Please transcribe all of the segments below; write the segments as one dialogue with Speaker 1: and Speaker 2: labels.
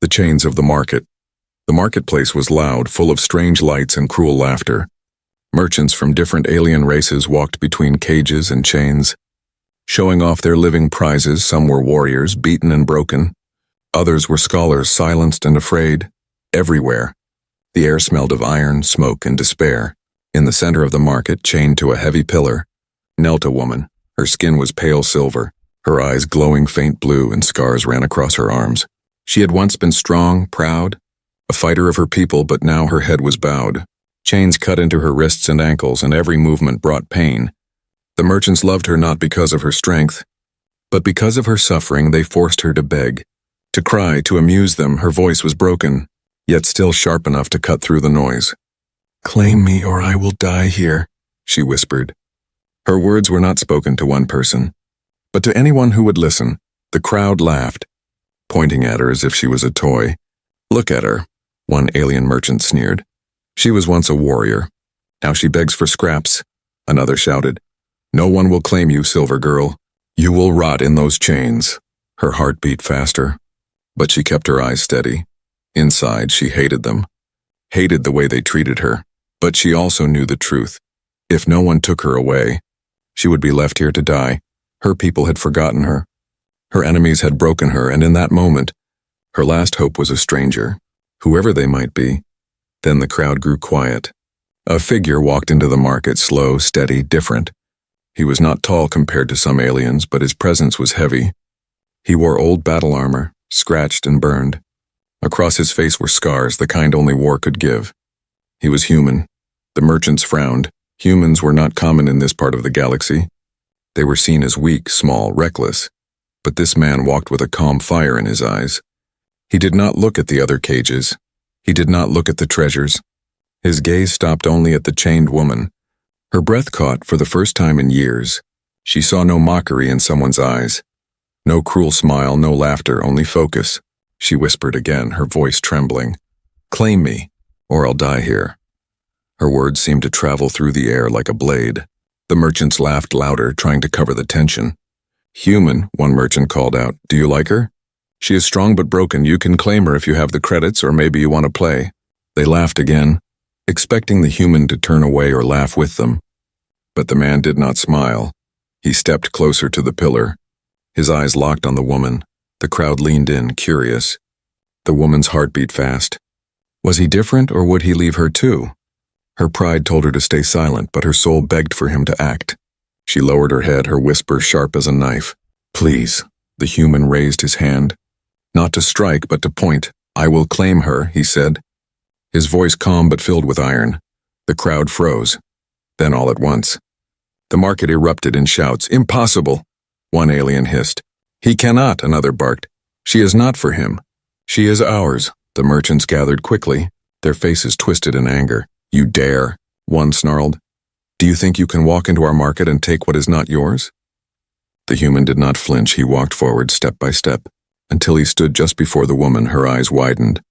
Speaker 1: The chains of the market. The marketplace was loud, full of strange lights and cruel laughter. Merchants from different alien races walked between cages and chains, showing off their living prizes. Some were warriors, beaten and broken. Others were scholars, silenced and afraid. Everywhere, the air smelled of iron, smoke, and despair. In the center of the market, chained to a heavy pillar, knelt a woman. Her skin was pale silver, her eyes glowing faint blue, and scars ran across her arms. She had once been strong, proud, a fighter of her people, but now her head was bowed. Chains cut into her wrists and ankles, and every movement brought pain. The merchants loved her not because of her strength, but because of her suffering. They forced her to beg, to cry, to amuse them. Her voice was broken, yet still sharp enough to cut through the noise. "Claim me or I will die here," she whispered. Her words were not spoken to one person, but to anyone who would listen. The crowd laughed, pointing at her as if she was a toy. "Look at her," one alien merchant sneered. "She was once a warrior. Now she begs for scraps," another shouted. "No one will claim you, Silver Girl. You will rot in those chains." Her heart beat faster, but she kept her eyes steady. Inside, she hated them, hated the way they treated her, but she also knew the truth. If no one took her away, she would be left here to die. Her people had forgotten her. Her enemies had broken her, and in that moment, her last hope was a stranger, whoever they might be. Then the crowd grew quiet. A figure walked into the market, slow, steady, different. He was not tall compared to some aliens, but his presence was heavy. He wore old battle armor, scratched and burned. Across his face were scars, the kind only war could give. He was human. The merchants frowned. Humans were not common in this part of the galaxy. They were seen as weak, small, reckless. But this man walked with a calm fire in his eyes. He did not look at the other cages. He did not look at the treasures. His gaze stopped only at the chained woman. Her breath caught for the first time in years. She saw no mockery in someone's eyes. No cruel smile, no laughter, only focus. She whispered again, her voice trembling. "Claim me, or I'll die here." Her words seemed to travel through the air like a blade. The merchants laughed louder, trying to cover the tension. "Human," one merchant called out. "Do you like her? She is strong but broken. You can claim her if you have the credits, or maybe you want to play." They laughed again, expecting the human to turn away or laugh with them. But the man did not smile. He stepped closer to the pillar. His eyes locked on the woman. The crowd leaned in, curious. The woman's heart beat fast. Was he different, or would he leave her too? Her pride told her to stay silent, but her soul begged for him to act. She lowered her head, her whisper sharp as a knife. "Please." The human raised his hand. Not to strike, but to point. "I will claim her," he said. His voice calm but filled with iron. The crowd froze. Then all at once, the market erupted in shouts. "Impossible!" one alien hissed. "He cannot," another barked. "She is not for him." "She is ours." The merchants gathered quickly, their faces twisted in anger. "You dare," one snarled. "Do you think you can walk into our market and take what is not yours?" The human did not flinch. He walked forward step by step, until he stood just before the woman. Her eyes widened,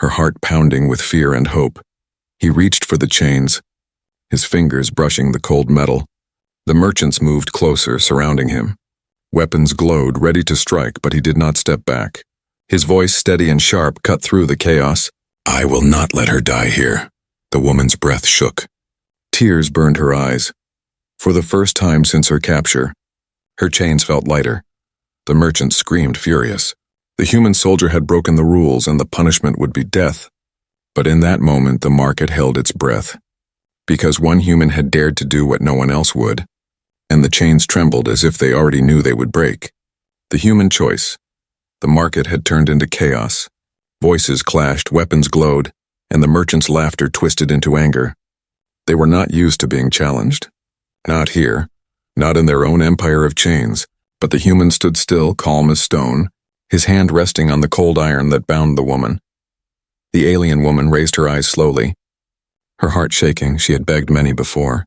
Speaker 1: her heart pounding with fear and hope. He reached for the chains, his fingers brushing the cold metal. The merchants moved closer, surrounding him. Weapons glowed, ready to strike, but he did not step back. His voice, steady and sharp, cut through the chaos. "I will not let her die here." The woman's breath shook. Tears burned her eyes. For the first time since her capture, her chains felt lighter. The merchant screamed, furious. The human soldier had broken the rules, and the punishment would be death. But in that moment, the market held its breath. Because one human had dared to do what no one else would, and the chains trembled as if they already knew they would break. The human choice. The market had turned into chaos. Voices clashed, weapons glowed, and the merchants' laughter twisted into anger. They were not used to being challenged. Not here. Not in their own empire of chains. But the human stood still, calm as stone, his hand resting on the cold iron that bound the woman. The alien woman raised her eyes slowly. Her heart shaking, she had begged many before.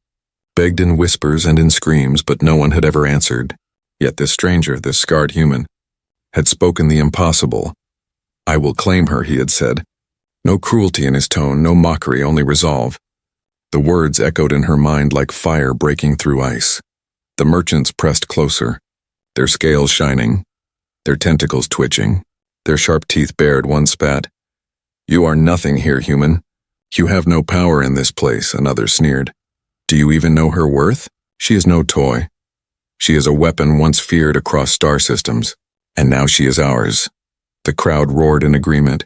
Speaker 1: Begged in whispers and in screams, but no one had ever answered. Yet this stranger, this scarred human, had spoken the impossible. "I will claim her," he had said. No cruelty in his tone, no mockery, only resolve. The words echoed in her mind like fire breaking through ice. The merchants pressed closer, their scales shining, their tentacles twitching. Their sharp teeth bared, one spat. "You are nothing here, human. You have no power in this place," another sneered. "Do you even know her worth? She is no toy. She is a weapon once feared across star systems, and now she is ours." The crowd roared in agreement,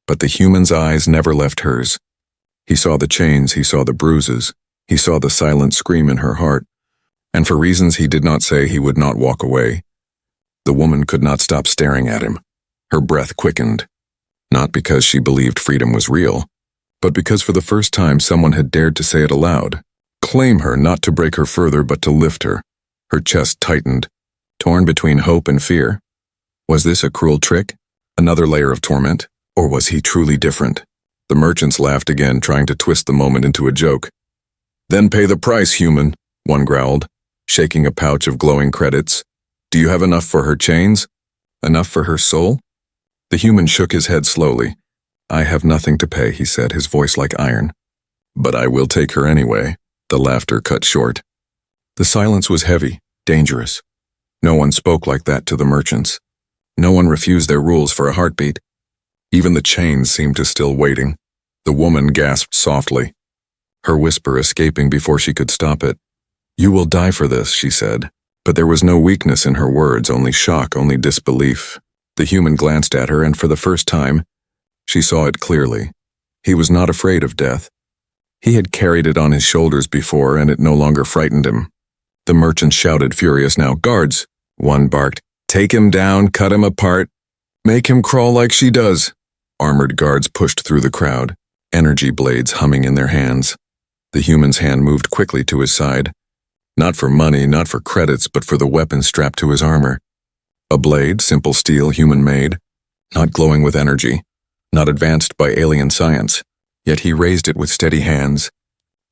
Speaker 1: but the human's eyes never left hers. He saw the chains, he saw the bruises, he saw the silent scream in her heart, and for reasons he did not say, he would not walk away. The woman could not stop staring at him. Her breath quickened, not because she believed freedom was real, but because for the first time someone had dared to say it aloud. Claim her, not to break her further, but to lift her. Her chest tightened, torn between hope and fear. Was this a cruel trick? Another layer of torment? Or was he truly different? The merchants laughed again, trying to twist the moment into a joke. "Then pay the price, human," one growled, shaking a pouch of glowing credits. "Do you have enough for her chains? Enough for her soul?" The human shook his head slowly. "I have nothing to pay," he said, his voice like iron. "But I will take her anyway." The laughter cut short. The silence was heavy, dangerous. No one spoke like that to the merchants. No one refused their rules for a heartbeat. Even the chains seemed to still waiting. The woman gasped softly, her whisper escaping before she could stop it. "You will die for this," she said. But there was no weakness in her words, only shock, only disbelief. The human glanced at her, and for the first time, she saw it clearly. He was not afraid of death. He had carried it on his shoulders before, and it no longer frightened him. The merchants shouted, furious now. "Guards!" One barked. "Take him down, cut him apart. Make him crawl like she does." Armored guards pushed through the crowd, energy blades humming in their hands. The human's hand moved quickly to his side. Not for money, not for credits, but for the weapon strapped to his armor. A blade, simple steel, human-made, not glowing with energy, not advanced by alien science. Yet he raised it with steady hands,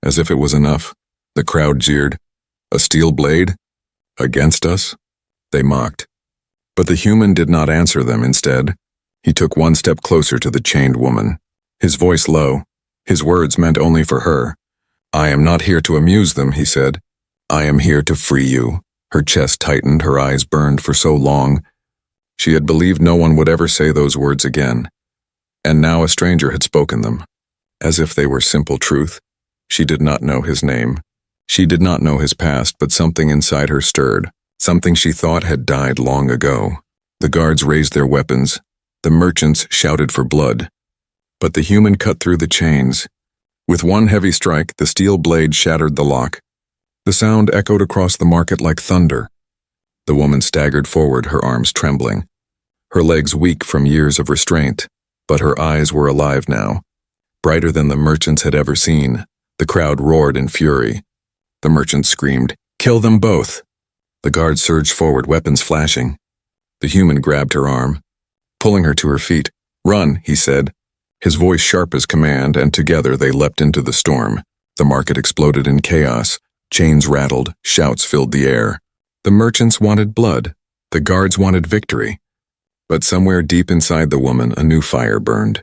Speaker 1: as if it was enough. The crowd jeered. "A steel blade? Against us?" They mocked. But the human did not answer them. Instead, he took one step closer to the chained woman, his voice low, his words meant only for her. "I am not here to amuse them," he said. "I am here to free you." Her chest tightened, her eyes burned for so long. She had believed no one would ever say those words again. And now a stranger had spoken them, as if they were simple truth. She did not know his name. She did not know his past, but something inside her stirred, something she thought had died long ago. The guards raised their weapons. The merchants shouted for blood. But the human cut through the chains. With one heavy strike, the steel blade shattered the lock. The sound echoed across the market like thunder. The woman staggered forward, her arms trembling, her legs weak from years of restraint, but her eyes were alive now, brighter than the merchants had ever seen. The crowd roared in fury. The merchants screamed, "Kill them both!" The guards surged forward, weapons flashing. The human grabbed her arm, pulling her to her feet. "Run," he said, his voice sharp as command, and together they leapt into the storm. The market exploded in chaos. Chains rattled, shouts filled the air. The merchants wanted blood. The guards wanted victory. But somewhere deep inside the woman, a new fire burned.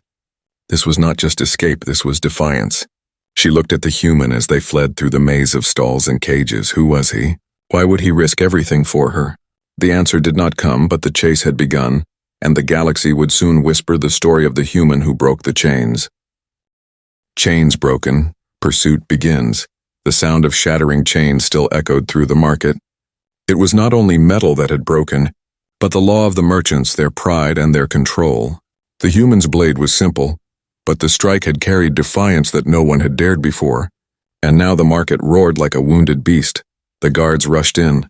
Speaker 1: This was not just escape, this was defiance. She looked at the human as they fled through the maze of stalls and cages. Who was he? Why would he risk everything for her? The answer did not come, but the chase had begun, and the galaxy would soon whisper the story of the human who broke the chains. Chains broken, pursuit begins. The sound of shattering chains still echoed through the market. It was not only metal that had broken, but the law of the merchants, their pride and their control. The human's blade was simple, but the strike had carried defiance that no one had dared before. And now the market roared like a wounded beast. The guards rushed in,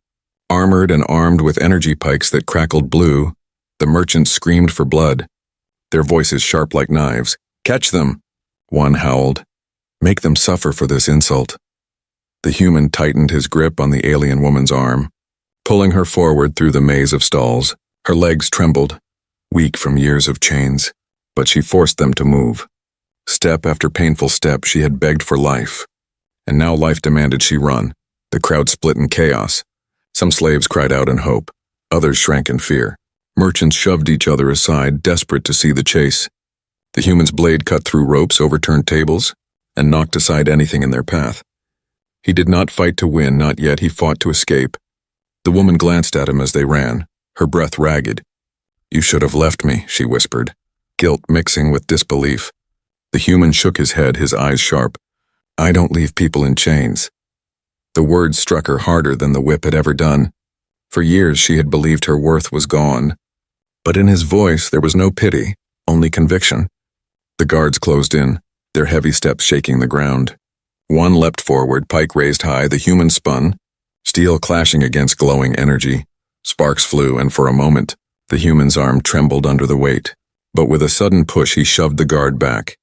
Speaker 1: armored and armed with energy pikes that crackled blue. The merchants screamed for blood, their voices sharp like knives. "Catch them!" One howled. "Make them suffer for this insult." The human tightened his grip on the alien woman's arm, pulling her forward through the maze of stalls. Her legs trembled, weak from years of chains, but she forced them to move. Step after painful step, she had begged for life, and now life demanded she run. The crowd split in chaos. Some slaves cried out in hope, others shrank in fear. Merchants shoved each other aside, desperate to see the chase. The human's blade cut through ropes, overturned tables, and knocked aside anything in their path. He did not fight to win, not yet. He fought to escape. The woman glanced at him as they ran, her breath ragged. You should have left me, she whispered, guilt mixing with disbelief. The human shook his head, his eyes sharp. I don't leave people in chains. The words struck her harder than the whip had ever done. For years she had believed her worth was gone. But in his voice there was no pity, only conviction. The guards closed in, their heavy steps shaking the ground. One leapt forward, pike raised high, the human spun, steel clashing against glowing energy. Sparks flew, and for a moment, the human's arm trembled under the weight. But with a sudden push he shoved the guard back.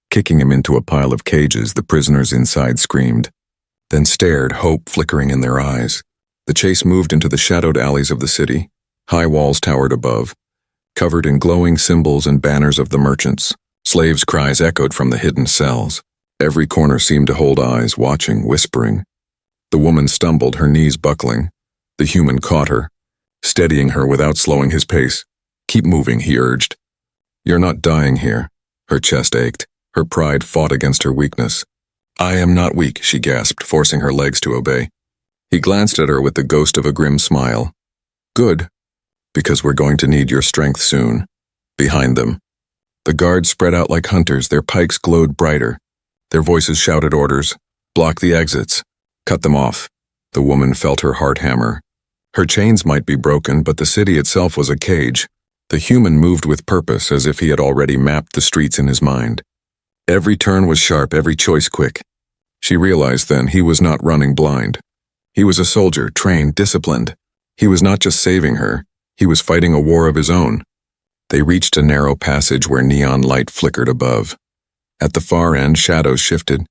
Speaker 1: Kicking him into a pile of cages, the prisoners inside screamed, then stared, hope flickering in their eyes. The chase moved into the shadowed alleys of the city. High walls towered above, covered in glowing symbols and banners of the merchants. Slaves' cries echoed from the hidden cells. Every corner seemed to hold eyes, watching, whispering. The woman stumbled, her knees buckling. The human caught her, steadying her without slowing his pace. Keep moving, he urged. You're not dying here. Her chest ached. Her pride fought against her weakness. I am not weak, she gasped, forcing her legs to obey. He glanced at her with the ghost of a grim smile. Good, because we're going to need your strength soon. Behind them, the guards spread out like hunters, their pikes glowed brighter. Their voices shouted orders. Block the exits. Cut them off. The woman felt her heart hammer. Her chains might be broken, but the city itself was a cage. The human moved with purpose, as if he had already mapped the streets in his mind. Every turn was sharp, every choice quick. She realized then he was not running blind. He was a soldier, trained, disciplined. He was not just saving her, he was fighting a war of his own. They reached a narrow passage where neon light flickered above. At the far end, shadows shifted.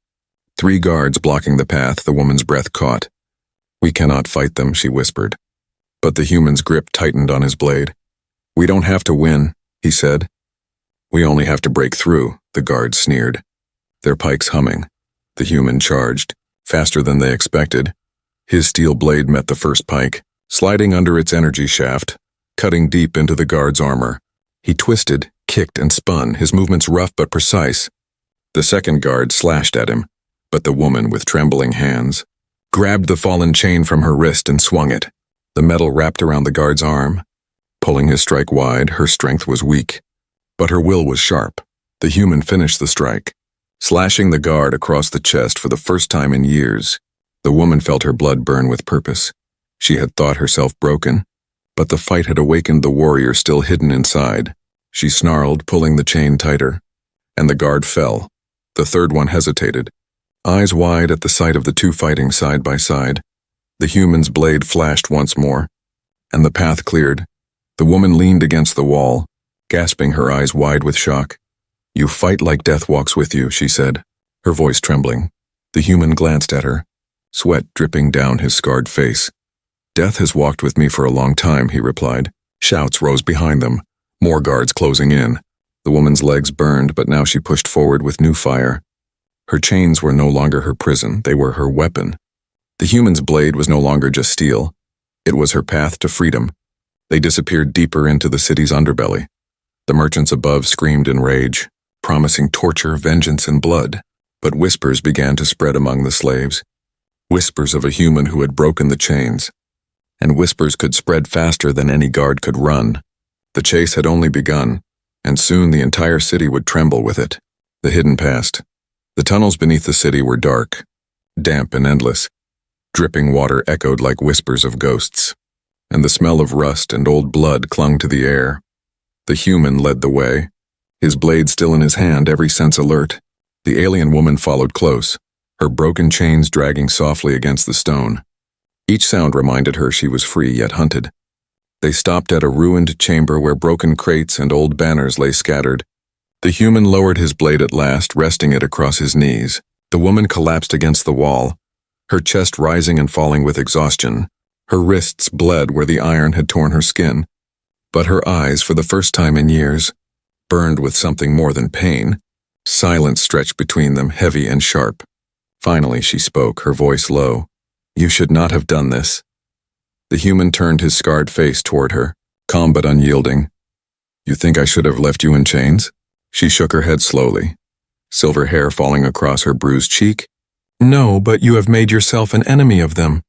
Speaker 1: 3 guards blocking the path, the woman's breath caught. We cannot fight them, she whispered. But the human's grip tightened on his blade. We don't have to win, he said. We only have to break through, the guards sneered. Their pikes humming. The human charged, faster than they expected. His steel blade met the first pike, sliding under its energy shaft, cutting deep into the guard's armor. He twisted, kicked, and spun, his movements rough but precise. The second guard slashed at him, but the woman, with trembling hands, grabbed the fallen chain from her wrist and swung it. The metal wrapped around the guard's arm. Pulling his strike wide, her strength was weak, but her will was sharp. The human finished the strike, slashing the guard across the chest for the first time in years. The woman felt her blood burn with purpose. She had thought herself broken, but the fight had awakened the warrior still hidden inside. She snarled, pulling the chain tighter, and the guard fell. The third one hesitated, eyes wide at the sight of the 2 fighting side by side. The human's blade flashed once more, and the path cleared. The woman leaned against the wall, gasping, her eyes wide with shock. You fight like death walks with you, she said, her voice trembling. The human glanced at her, sweat dripping down his scarred face. Death has walked with me for a long time, he replied. Shouts rose behind them, more guards closing in. The woman's legs burned, but now she pushed forward with new fire. Her chains were no longer her prison, they were her weapon. The human's blade was no longer just steel. It was her path to freedom. They disappeared deeper into the city's underbelly. The merchants above screamed in rage, promising torture, vengeance, and blood. But whispers began to spread among the slaves. Whispers of a human who had broken the chains. And whispers could spread faster than any guard could run. The chase had only begun, and soon the entire city would tremble with it. The hidden past. The tunnels beneath the city were dark, damp and endless. Dripping water echoed like whispers of ghosts, and the smell of rust and old blood clung to the air. The human led the way, his blade still in his hand, every sense alert. The alien woman followed close, her broken chains dragging softly against the stone. Each sound reminded her she was free yet hunted. They stopped at a ruined chamber where broken crates and old banners lay scattered. The human lowered his blade at last, resting it across his knees. The woman collapsed against the wall, her chest rising and falling with exhaustion. Her wrists bled where the iron had torn her skin. But her eyes, for the first time in years, burned with something more than pain. Silence stretched between them, heavy and sharp. Finally she spoke, her voice low. You should not have done this. The human turned his scarred face toward her, calm but unyielding. You think I should have left you in chains? She shook her head slowly, silver hair falling across her bruised cheek. No, but you have made yourself an enemy of them.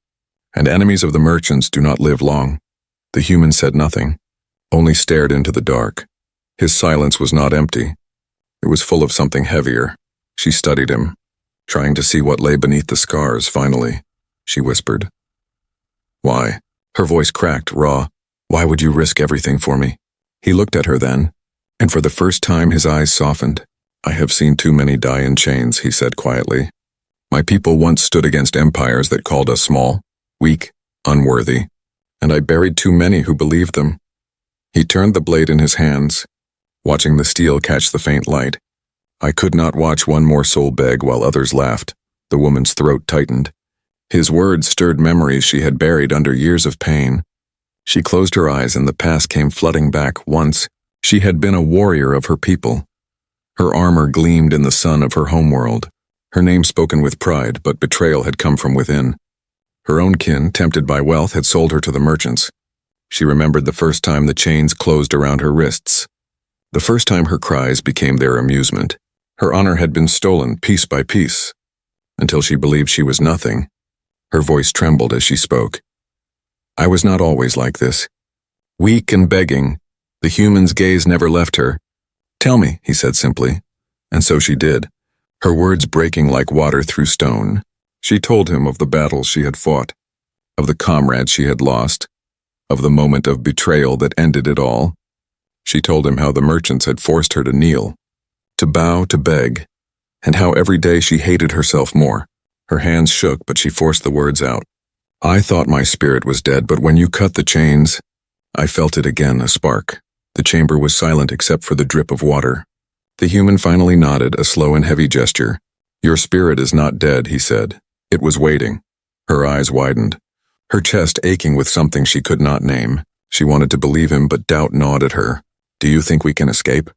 Speaker 1: And enemies of the merchants do not live long. The human said nothing. only stared into the dark. His silence was not empty. It was full of something heavier. She studied him, trying to see what lay beneath the scars. Finally, she whispered. Why? Her voice cracked, raw. Why would you risk everything for me? He looked at her then, and for the first time his eyes softened. I have seen too many die in chains, he said quietly. My people once stood against empires that called us small, weak, unworthy, and I buried too many who believed them. He turned the blade in his hands, watching the steel catch the faint light. I could not watch one more soul beg while others laughed. The woman's throat tightened. His words stirred memories she had buried under years of pain. She closed her eyes and the past came flooding back. Once, she had been a warrior of her people. Her armor gleamed in the sun of her homeworld. Her name spoken with pride, but betrayal had come from within. Her own kin, tempted by wealth, had sold her to the merchants. She remembered the first time the chains closed around her wrists. The first time her cries became their amusement. Her honor had been stolen piece by piece, until she believed she was nothing. Her voice trembled as she spoke. I was not always like this. Weak and begging, the human's gaze never left her. Tell me, he said simply, and so she did, her words breaking like water through stone. She told him of the battles she had fought, of the comrades she had lost, of the moment of betrayal that ended it all. She told him how the merchants had forced her to kneel, to bow, to beg, and how every day she hated herself more. Her hands shook, but she forced the words out. I thought my spirit was dead, but when you cut the chains, I felt it again, a spark. The chamber was silent except for the drip of water. The human finally nodded, a slow and heavy gesture. Your spirit is not dead, he said. It was waiting. Her eyes widened, her chest aching with something she could not name. She wanted to believe him, but doubt gnawed at her. Do you think we can escape?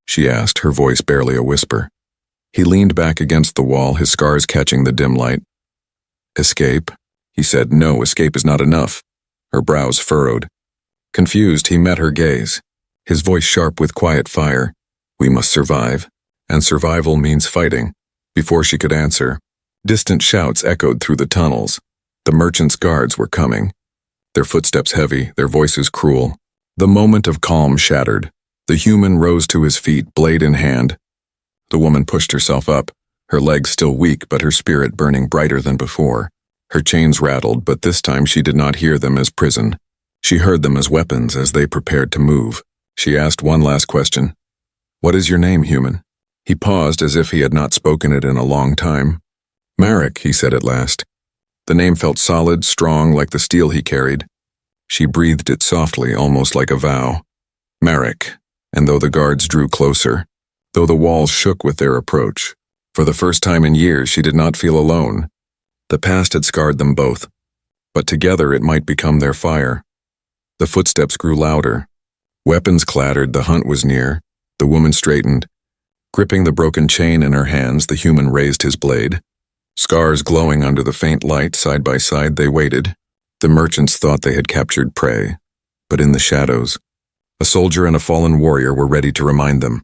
Speaker 1: She asked, her voice barely a whisper. He leaned back against the wall, his scars catching the dim light. Escape? He said. No, escape is not enough. Her brows furrowed. Confused, he met her gaze, his voice sharp with quiet fire. We must survive, and survival means fighting. Before she could answer, distant shouts echoed through the tunnels. The merchants' guards were coming, their footsteps heavy, their voices cruel. The moment of calm shattered. The human rose to his feet, blade in hand. The woman pushed herself up, her legs still weak but her spirit burning brighter than before. Her chains rattled, but this time she did not hear them as prison. She heard them as weapons as they prepared to move. She asked one last question. What is your name, human? He paused as if he had not spoken it in a long time. Marek, he said at last. The name felt solid, strong, like the steel he carried. She breathed it softly, almost like a vow. Marek, and though the guards drew closer, though the walls shook with their approach, for the first time in years she did not feel alone. The past had scarred them both, but together it might become their fire. The footsteps grew louder. Weapons clattered, the hunt was near. The woman straightened. Gripping the broken chain in her hands, the human raised his blade. Scars glowing under the faint light, side by side they waited. The merchants thought they had captured prey, but in the shadows, a soldier and a fallen warrior were ready to remind them.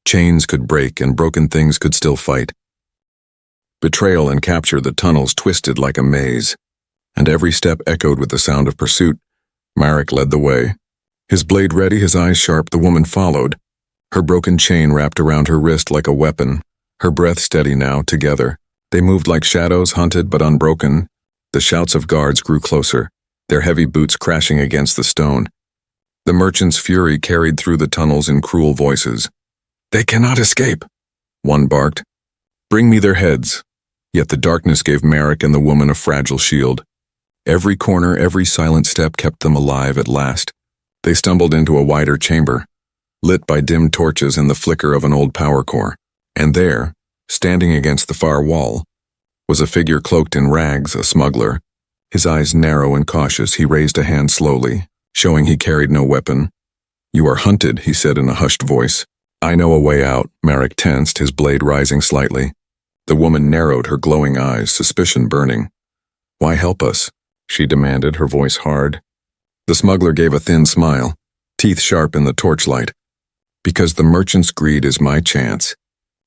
Speaker 1: Chains could break and broken things could still fight. Betrayal and capture, the tunnels twisted like a maze, and every step echoed with the sound of pursuit. Marek led the way. His blade ready, his eyes sharp, the woman followed, her broken chain wrapped around her wrist like a weapon, her breath steady now, together. They moved like shadows, hunted but unbroken. The shouts of guards grew closer, their heavy boots crashing against the stone. The merchant's fury carried through the tunnels in cruel voices. They cannot escape, one barked. Bring me their heads. Yet the darkness gave Marek and the woman a fragile shield. Every corner, every silent step kept them alive at last. They stumbled into a wider chamber, lit by dim torches and the flicker of an old power core. And there, standing against the far wall, was a figure cloaked in rags, a smuggler. His eyes narrow and cautious, he raised a hand slowly, showing he carried no weapon. You are hunted, he said in a hushed voice. I know a way out. Marek tensed, his blade rising slightly. The woman narrowed her glowing eyes, suspicion burning. Why help us? She demanded, her voice hard. The smuggler gave a thin smile, teeth sharp in the torchlight. Because the merchant's greed is my chance.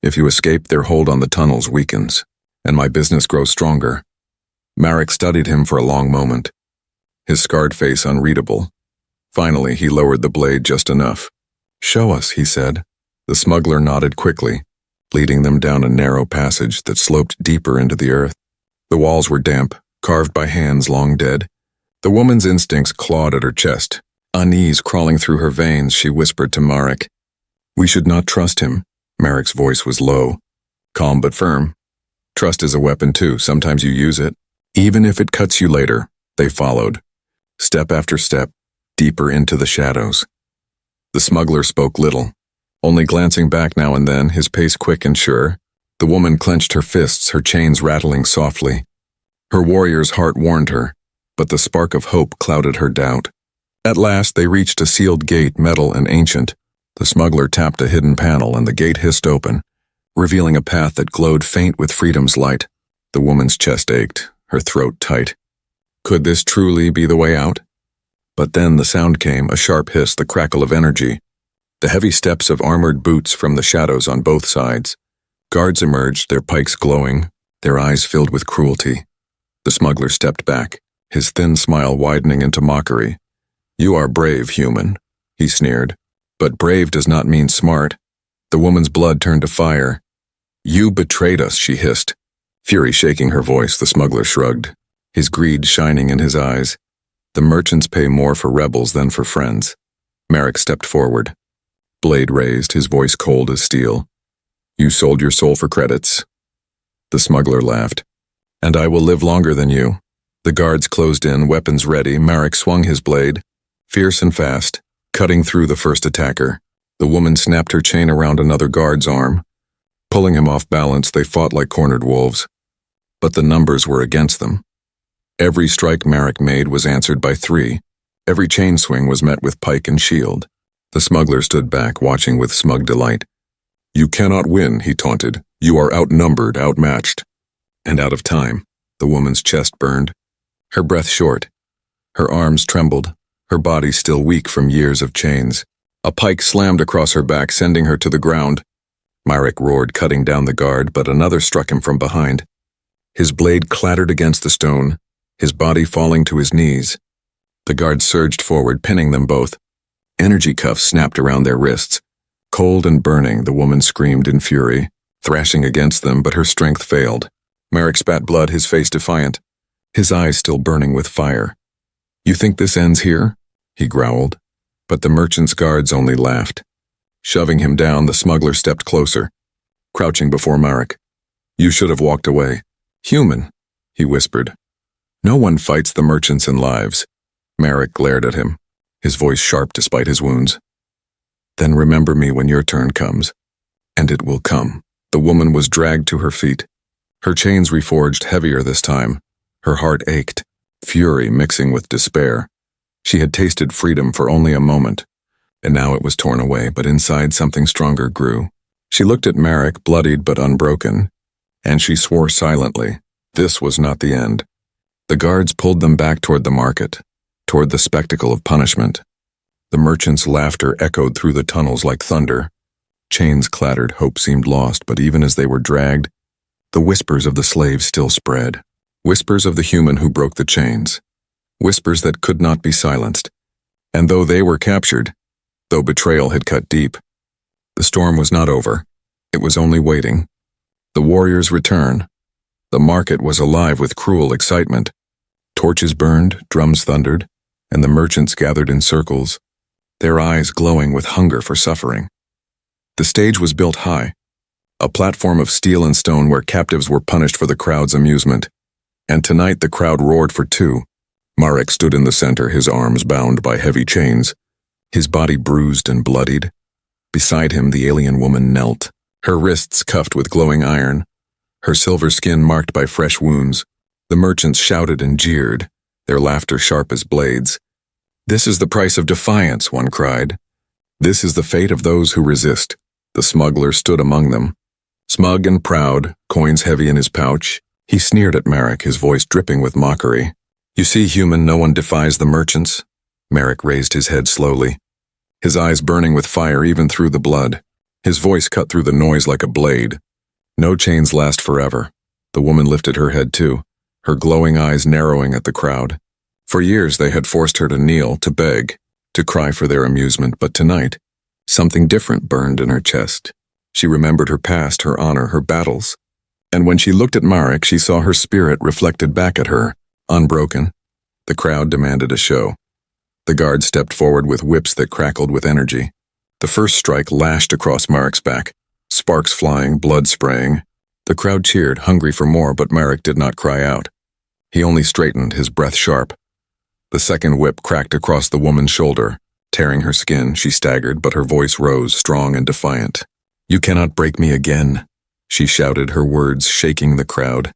Speaker 1: If you escape, their hold on the tunnels weakens, and my business grows stronger. Marek studied him for a long moment, his scarred face unreadable. Finally, he lowered the blade just enough. "Show us," he said. The smuggler nodded quickly, leading them down a narrow passage that sloped deeper into the earth. The walls were damp, carved by hands long dead. The woman's instincts clawed at her chest. Unease crawling through her veins, she whispered to Marek. "We should not trust him." Marek's voice was low, calm but firm. "Trust is a weapon too, sometimes you use it. Even if it cuts you later." They followed, step after step, deeper into the shadows. The smuggler spoke little, only glancing back now and then, his pace quick and sure. The woman clenched her fists, her chains rattling softly. Her warrior's heart warned her, but the spark of hope clouded her doubt. At last they reached a sealed gate, metal and ancient. The smuggler tapped a hidden panel and the gate hissed open, revealing a path that glowed faint with freedom's light. The woman's chest ached, her throat tight. Could this truly be the way out? But then the sound came, a sharp hiss, the crackle of energy. The heavy steps of armored boots from the shadows on both sides. Guards emerged, their pikes glowing, their eyes filled with cruelty. The smuggler stepped back, his thin smile widening into mockery. "You are brave, human," he sneered. "But brave does not mean smart." The woman's blood turned to fire. "You betrayed us," she hissed. Fury shaking her voice, the smuggler shrugged, his greed shining in his eyes. "The merchants pay more for rebels than for friends." Marek stepped forward, blade raised, his voice cold as steel. "You sold your soul for credits." The smuggler laughed. "And I will live longer than you." The guards closed in, weapons ready. Marek swung his blade, fierce and fast, cutting through the first attacker. The woman snapped her chain around another guard's arm. Pulling him off balance, they fought like cornered wolves. But the numbers were against them. Every strike Marek made was answered by 3. Every chain swing was met with pike and shield. The smuggler stood back, watching with smug delight. "You cannot win," he taunted. "You are outnumbered, outmatched." And out of time. The woman's chest burned, her breath short. Her arms trembled, her body still weak from years of chains. A pike slammed across her back, sending her to the ground. Marek roared, cutting down the guard, but another struck him from behind. His blade clattered against the stone, his body falling to his knees. The guard surged forward, pinning them both. Energy cuffs snapped around their wrists. Cold and burning, the woman screamed in fury, thrashing against them, but her strength failed. Marek spat blood, his face defiant, his eyes still burning with fire. "You think this ends here?" he growled. But the merchant's guards only laughed. Shoving him down, the smuggler stepped closer, crouching before Marek. "You should have walked away." "Human," he whispered. "No one fights the merchants in lives." Marek glared at him, his voice sharp despite his wounds. "Then remember me when your turn comes." And it will come. The woman was dragged to her feet. Her chains reforged, heavier this time. Her heart ached, fury mixing with despair. She had tasted freedom for only a moment, and now it was torn away, but inside something stronger grew. She looked at Marek, bloodied but unbroken, and she swore silently. This was not the end. The guards pulled them back toward the market, toward the spectacle of punishment. The merchants' laughter echoed through the tunnels like thunder. Chains clattered, hope seemed lost, but even as they were dragged, the whispers of the slaves still spread. Whispers of the human who broke the chains. Whispers that could not be silenced. And though they were captured, though betrayal had cut deep, the storm was not over. It was only waiting. The warriors' return. The market was alive with cruel excitement. Torches burned, drums thundered, and the merchants gathered in circles, their eyes glowing with hunger for suffering. The stage was built high, a platform of steel and stone where captives were punished for the crowd's amusement. And tonight the crowd roared for 2. Marek stood in the center, his arms bound by heavy chains, his body bruised and bloodied. Beside him the alien woman knelt, her wrists cuffed with glowing iron, her silver skin marked by fresh wounds. The merchants shouted and jeered, their laughter sharp as blades. "This is the price of defiance," one cried. "This is the fate of those who resist." The smuggler stood among them, smug and proud, coins heavy in his pouch. He sneered at Marek, his voice dripping with mockery. "You see, human, no one defies the merchants." Marek raised his head slowly, his eyes burning with fire even through the blood. His voice cut through the noise like a blade. "No chains last forever." The woman lifted her head too, her glowing eyes narrowing at the crowd. For years they had forced her to kneel, to beg, to cry for their amusement, but tonight, something different burned in her chest. She remembered her past, her honor, her battles. And when she looked at Marek, she saw her spirit reflected back at her, unbroken. The crowd demanded a show. The guard stepped forward with whips that crackled with energy. The first strike lashed across Marek's back, sparks flying, blood spraying. The crowd cheered, hungry for more, but Marek did not cry out. He only straightened, his breath sharp. The second whip cracked across the woman's shoulder, tearing her skin. She staggered, but her voice rose, strong and defiant. "You cannot break me again," she shouted, her words shaking the crowd.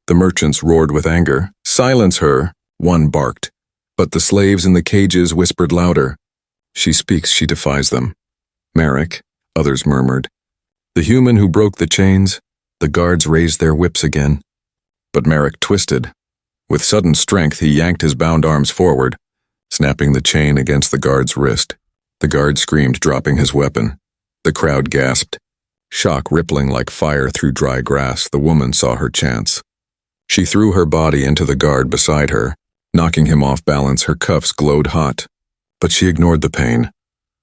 Speaker 1: The merchants roared with anger. "Silence her," one barked. But the slaves in the cages whispered louder. "She speaks, she defies them." "Marek," others murmured. "The human who broke the chains." The guards raised their whips again. But Marek twisted. With sudden strength, he yanked his bound arms forward, snapping the chain against the guard's wrist. The guard screamed, dropping his weapon. The crowd gasped. Shock rippling like fire through dry grass, the woman saw her chance. She threw her body into the guard beside her, knocking him off balance. Her cuffs glowed hot. But she ignored the pain,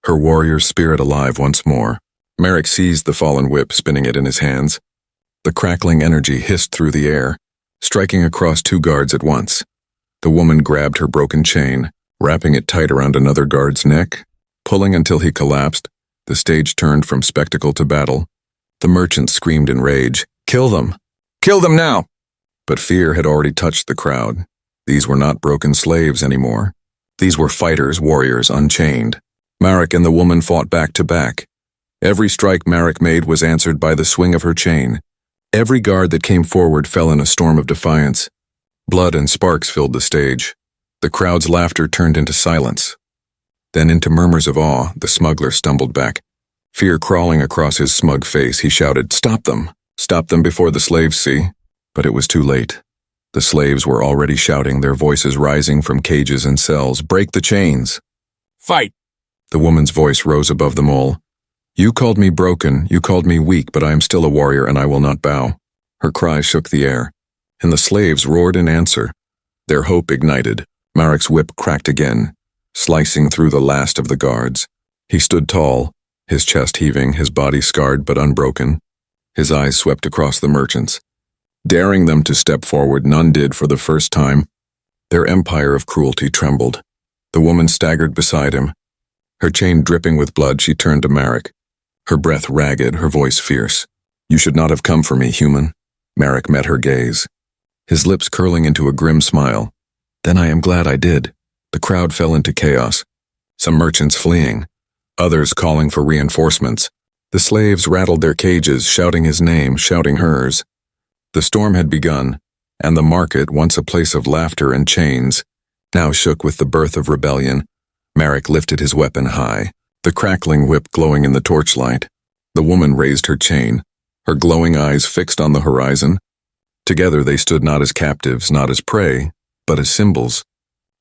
Speaker 1: her warrior spirit alive once more. Marek seized the fallen whip, spinning it in his hands. The crackling energy hissed through the air, striking across two guards at once. The woman grabbed her broken chain, wrapping it tight around another guard's neck. Pulling until he collapsed, the stage turned from spectacle to battle. The merchant screamed in rage, "Kill them! Kill them now!" But fear had already touched the crowd. These were not broken slaves anymore. These were fighters, warriors, unchained. Marek and the woman fought back to back. Every strike Marek made was answered by the swing of her chain. Every guard that came forward fell in a storm of defiance. Blood and sparks filled the stage. The crowd's laughter turned into silence. Then into murmurs of awe, the smuggler stumbled back. Fear crawling across his smug face, he shouted, "Stop them! Stop them before the slaves see!" But it was too late. The slaves were already shouting, their voices rising from cages and cells, "Break the chains!" "Fight!" The woman's voice rose above them all. "You called me broken, you called me weak, but I am still a warrior and I will not bow." Her cry shook the air, and the slaves roared in answer. Their hope ignited. Marek's whip cracked again, slicing through the last of the guards. He stood tall, his chest heaving, his body scarred but unbroken. His eyes swept across the merchants. Daring them to step forward, none did for the first time. Their empire of cruelty trembled. The woman staggered beside him. Her chain dripping with blood, she turned to Marek. Her breath ragged, her voice fierce. "You should not have come for me, human." Marek met her gaze, his lips curling into a grim smile. "Then I am glad I did." The crowd fell into chaos. Some merchants fleeing, others calling for reinforcements. The slaves rattled their cages, shouting his name, shouting hers. The storm had begun, and the market, once a place of laughter and chains, now shook with the birth of rebellion. Marek lifted his weapon high, the crackling whip glowing in the torchlight. The woman raised her chain, her glowing eyes fixed on the horizon. Together they stood not as captives, not as prey, but as symbols.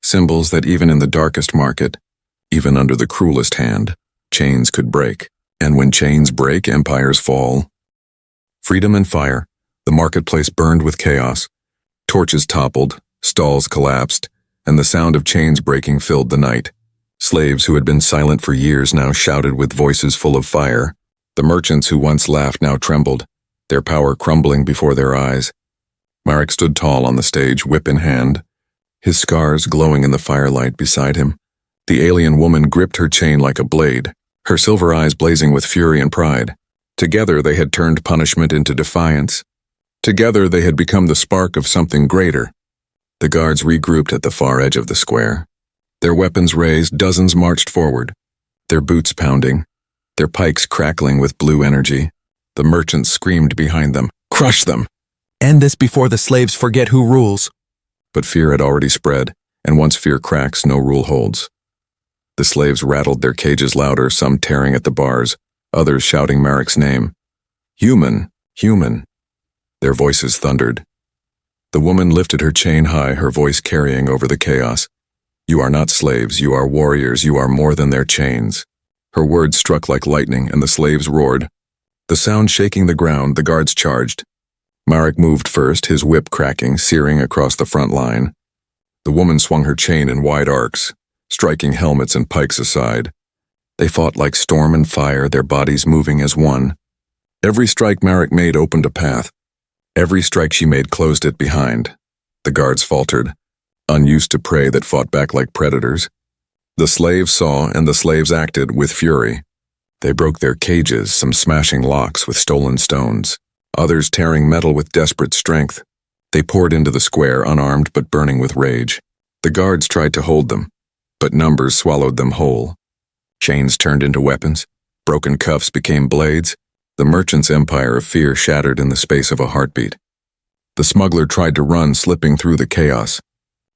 Speaker 1: Symbols that even in the darkest market, even under the cruelest hand, chains could break. And when chains break, empires fall. Freedom and fire, the marketplace burned with chaos. Torches toppled, stalls collapsed, and the sound of chains breaking filled the night. Slaves who had been silent for years now shouted with voices full of fire. The merchants who once laughed now trembled, their power crumbling before their eyes. Marek stood tall on the stage, whip in hand, his scars glowing in the firelight beside him. The alien woman gripped her chain like a blade, her silver eyes blazing with fury and pride. Together they had turned punishment into defiance. Together they had become the spark of something greater. The guards regrouped at the far edge of the square. Their weapons raised, dozens marched forward, their boots pounding, their pikes crackling with blue energy. The merchants screamed behind them, "Crush them!
Speaker 2: End this before the slaves forget who rules."
Speaker 1: But fear had already spread, and once fear cracks, no rule holds. The slaves rattled their cages louder, some tearing at the bars, others shouting Marek's name. "Human! Human!" Their voices thundered. The woman lifted her chain high, her voice carrying over the chaos. "You are not slaves, you are warriors, you are more than their chains." Her words struck like lightning, and the slaves roared. The sound shaking the ground, the guards charged. Marek moved first, his whip cracking, searing across the front line. The woman swung her chain in wide arcs, striking helmets and pikes aside. They fought like storm and fire, their bodies moving as one. Every strike Marek made opened a path. Every strike she made closed it behind. The guards faltered, unused to prey that fought back like predators. The slaves saw, and the slaves acted with fury. They broke their cages, some smashing locks with stolen stones, others tearing metal with desperate strength. They poured into the square, unarmed but burning with rage. The guards tried to hold them, but numbers swallowed them whole. Chains turned into weapons, broken cuffs became blades. The merchant's empire of fear shattered in the space of a heartbeat. The smuggler tried to run, slipping through the chaos,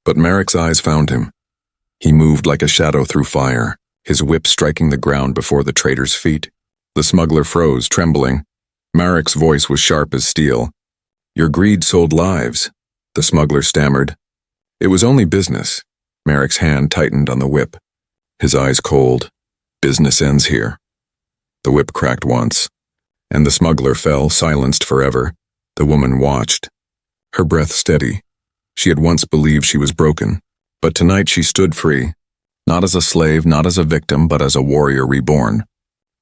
Speaker 1: but Marek's eyes found him. He moved like a shadow through fire, his whip striking the ground before the trader's feet. The smuggler froze, trembling. Marek's voice was sharp as steel. "Your greed sold lives," the smuggler stammered. "It was only business." Marek's hand tightened on the whip, his eyes cold. "Business ends here." The whip cracked once, and the smuggler fell, silenced forever. The woman watched, her breath steady. She had once believed she was broken, but tonight she stood free, not as a slave, not as a victim, but as a warrior reborn.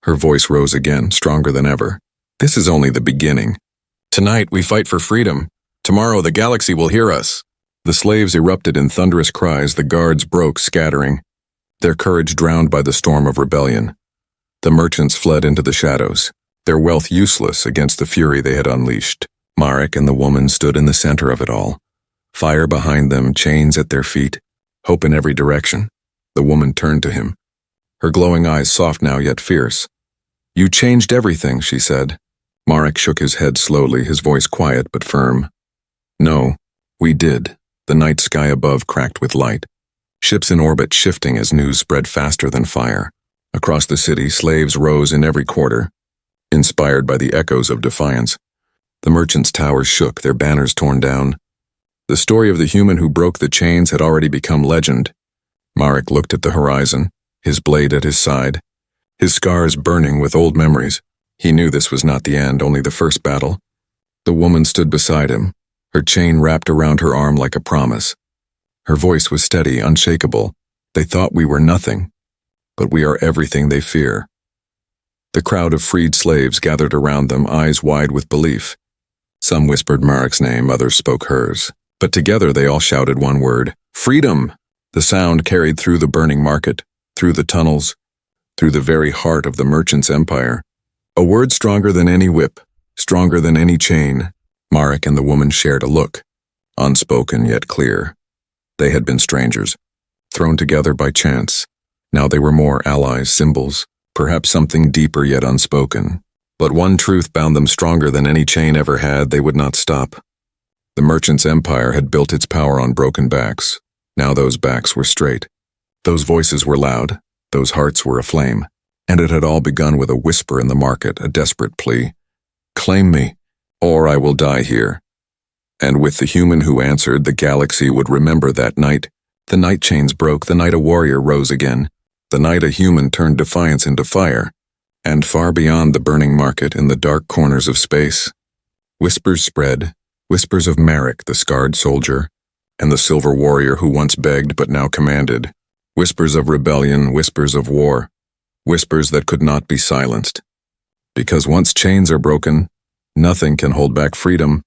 Speaker 1: Her voice rose again, stronger than ever. "This is only the beginning. Tonight we fight for freedom. Tomorrow the galaxy will hear us." The slaves erupted in thunderous cries, the guards broke, scattering, their courage drowned by the storm of rebellion. The merchants fled into the shadows, their wealth useless against the fury they had unleashed. Marek and the woman stood in the center of it all. Fire behind them, chains at their feet, hope in every direction. The woman turned to him, her glowing eyes soft now yet fierce. "You changed everything," she said. Marek shook his head slowly, his voice quiet but firm. "No, we did." The night sky above cracked with light. Ships in orbit shifting as news spread faster than fire. Across the city, slaves rose in every quarter, inspired by the echoes of defiance. The merchants' towers shook, their banners torn down. The story of the human who broke the chains had already become legend. Marek looked at the horizon, his blade at his side, his scars burning with old memories. He knew this was not the end, only the first battle. The woman stood beside him, her chain wrapped around her arm like a promise. Her voice was steady, unshakable. "They thought we were nothing, but we are everything they fear." The crowd of freed slaves gathered around them, eyes wide with belief. Some whispered Marek's name, others spoke hers. But together they all shouted one word: "Freedom!" The sound carried through the burning market, through the tunnels, through the very heart of the merchant's empire. A word stronger than any whip, stronger than any chain. Marek and the woman shared a look, unspoken yet clear. They had been strangers, thrown together by chance. Now they were more allies, symbols, perhaps something deeper yet unspoken. But one truth bound them stronger than any chain ever had: they would not stop. The merchant's empire had built its power on broken backs. Now those backs were straight. Those voices were loud, those hearts were aflame. And it had all begun with a whisper in the market, a desperate plea: "Claim me, or I will die here." And with the human who answered, the galaxy would remember that night. The night chains broke, the night a warrior rose again, the night a human turned defiance into fire. And far beyond the burning market, in the dark corners of space, whispers spread, whispers of Marek, the scarred soldier, and the silver warrior who once begged but now commanded. Whispers of rebellion, whispers of war, whispers that could not be silenced. Because once chains are broken, nothing can hold back freedom.